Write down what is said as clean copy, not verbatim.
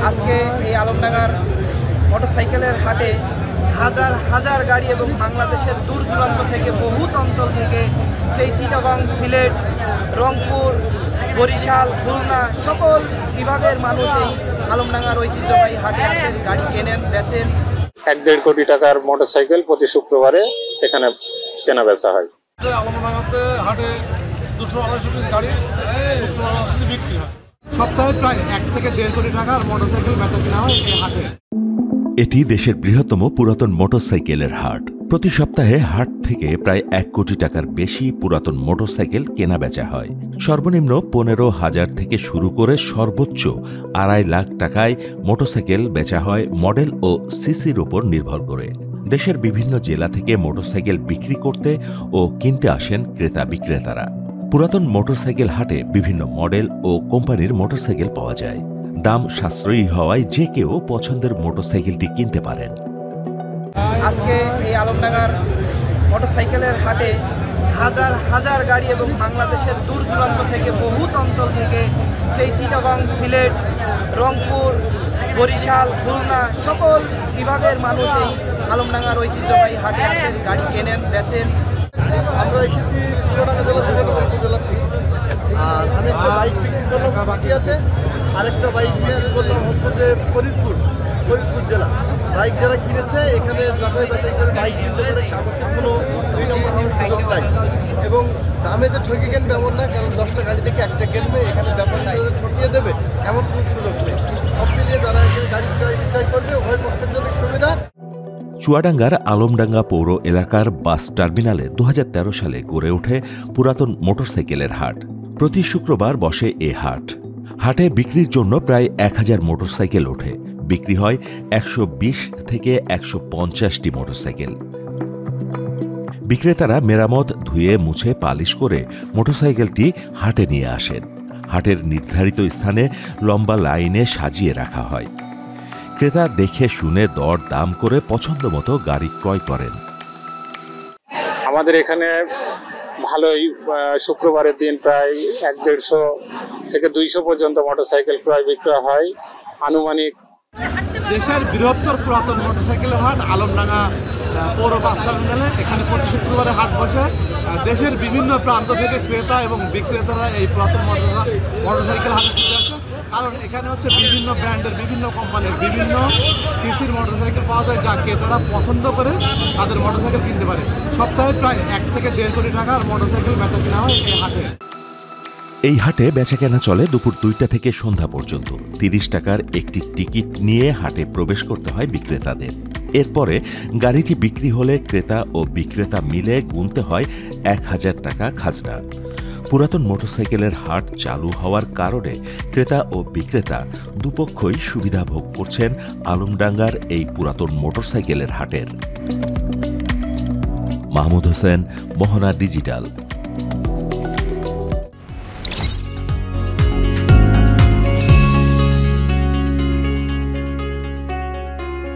আজকে এই আলমডাঙ্গার মোটরসাইকেলের হাটে হাজার হাজার গাড়ি এবং বাংলাদেশের দূর দূরান্ত থেকে বহুত অঞ্চল থেকে সেই চিটাগং, সিলেট, রংপুর, বরিশাল, খুলনা সকল বিভাগের মানুষ এই আলমডাঙ্গার ঐতিহ্যবাহী হাটে আসেন, গাড়ি কেনেন, বেচেন। 1-1.5 কোটি টাকার মোটরসাইকেল প্রতি শুক্রবারে এখানে কেনা বেচা হয়। আলমডাঙ্গাতে হাটে 200-250 পিস গাড়ি বিক্রি হয়। সপ্তাহে প্রায় 1 থেকে 1.5 কোটি টাকার মোটরসাইকেল বেচা কেনা হয় এই হাটে। এটি দেশের বৃহত্তম পুরাতন মোটরসাইকেলের হাট। প্রতি সপ্তাহে হাট থেকে প্রায় 1 কোটি টাকার বেশি পুরাতন মোটরসাইকেল কেনা বেচা হয়। সর্বনিম্ন 15,000 থেকে শুরু করে সর্বোচ্চ 2.5 লাখ টাকায় মোটরসাইকেল বেচা হয় মডেল ও সিসির উপর নির্ভর করে। দেশের বিভিন্ন জেলা থেকে মোটরসাইকেল বিক্রি করতে ও কিনতে আসেন ক্রেতা বিক্রেতারা। পুরাতন মোটরসাইকেল হাটে বিভিন্ন মডেল ও কোম্পানির মোটরসাইকেল পাওয়া যায়। দাম সাশ্রয়ী হওয়ায় যে কেউ পছন্দের মোটরসাইকেলটি কিনতে পারেন। আজকে এই আলমডাঙ্গার মোটরসাইকেলের হাটে হাজার হাজার গাড়ি এবং বাংলাদেশের দূর দূরান্ত থেকে বহুত অঞ্চল থেকে সেই চিটাগং, সিলেট, রংপুর, বরিশাল, খুলনা সকল বিভাগের মানুষ এই আলমডাঙ্গার ঐতিহ্যবাহী হাটে আসেন, গাড়ি কেনেন, বেচেন। আমরা এসেছি চুয়াডাঙ্গা জেলা উপজেলা থেকে। আর আমি একটা বাইক বিক্রি করলাম কুষ্টিয়াতে, আরেকটা বাইক বিক্রি করলাম হচ্ছে যে ফরিদপুর জেলা। বাইক যারা কিনেছে এখানে যাচাই বাছাই করে বাইক কিনতে পারে, কাগজের কোনো 2 নম্বর হওয়ার সুযোগ নাই। এবং দামে যে ঠকে কিনবে এমন না, কারণ 10টা গাড়ি থেকে একটা কিনবে, এখানে ব্যাপার নাই ঠকিয়ে দেবে এমন কোনো সুযোগ নেই। সব মিলিয়ে যারা এখানে গাড়ি ক্রয় বিক্রয় করবে উভয় পক্ষের জন্য সুবিধা। চুয়াডাঙ্গার আলমডাঙ্গা পৌর এলাকার বাস টার্মিনালে 2013 সালে গড়ে ওঠে পুরাতন মোটরসাইকেলের হাট। প্রতি শুক্রবার বসে এ হাট। হাটে বিক্রির জন্য প্রায় 1000 মোটরসাইকেল ওঠে। বিক্রি হয় 120 থেকে 150টি মোটরসাইকেল। বিক্রেতারা মেরামত, ধুয়ে মুছে পালিশ করে মোটরসাইকেলটি হাটে নিয়ে আসেন। হাটের নির্ধারিত স্থানে লম্বা লাইনে সাজিয়ে রাখা হয়। ক্রেতা দেখে শুনে দর দাম করে পছন্দ মতো গাড়ি ক্রয় করেন। আমাদের এখানে ভালোই শুক্রবারের দিন প্রায় 150 থেকে 200 পর্যন্ত মোটরসাইকেল ক্রয় বিক্রয় হয়। আনুমানিক দেশের বৃহত্তর পুরাতন মোটরসাইকেল হাট আলমডাঙ্গা পৌর বাস টার্মিনালে। এখানে প্রতি শুক্রবারে হাট বসে। দেশের বিভিন্ন প্রান্ত থেকে ক্রেতা এবং বিক্রেতারা এই পুরাতন মোটরসাইকেল হাটে চলে আসে, কারণ এখানে হচ্ছে বিভিন্ন ব্র্যান্ডের, বিভিন্ন কোম্পানির, বিভিন্ন সিসির মোটরসাইকেল পাওয়া যায়, যা ক্রেতারা পছন্দ করে তাদের মোটরসাইকেল কিনতে পারে। সপ্তাহে প্রায় 1 থেকে 1.5 কোটি টাকার মোটরসাইকেল বেচা কেনা হয় এই হাটে। এই হাটে বেচাকেনা চলে দুপুর 2টা থেকে সন্ধ্যা পর্যন্ত। 30 টাকার একটি টিকিট নিয়ে হাটে প্রবেশ করতে হয় বিক্রেতাদের। এরপরে গাড়িটি বিক্রি হলে ক্রেতা ও বিক্রেতা মিলে গুনতে হয় 1000 টাকা খাজনা। পুরাতন মোটরসাইকেলের হাট চালু হওয়ার কারণে ক্রেতা ও বিক্রেতা দুপক্ষই সুবিধা ভোগ করছেন আলমডাঙ্গার এই পুরাতন মোটরসাইকেলের হাটের। মাহমুদ হোসেন, মোহনা ডিজিটাল।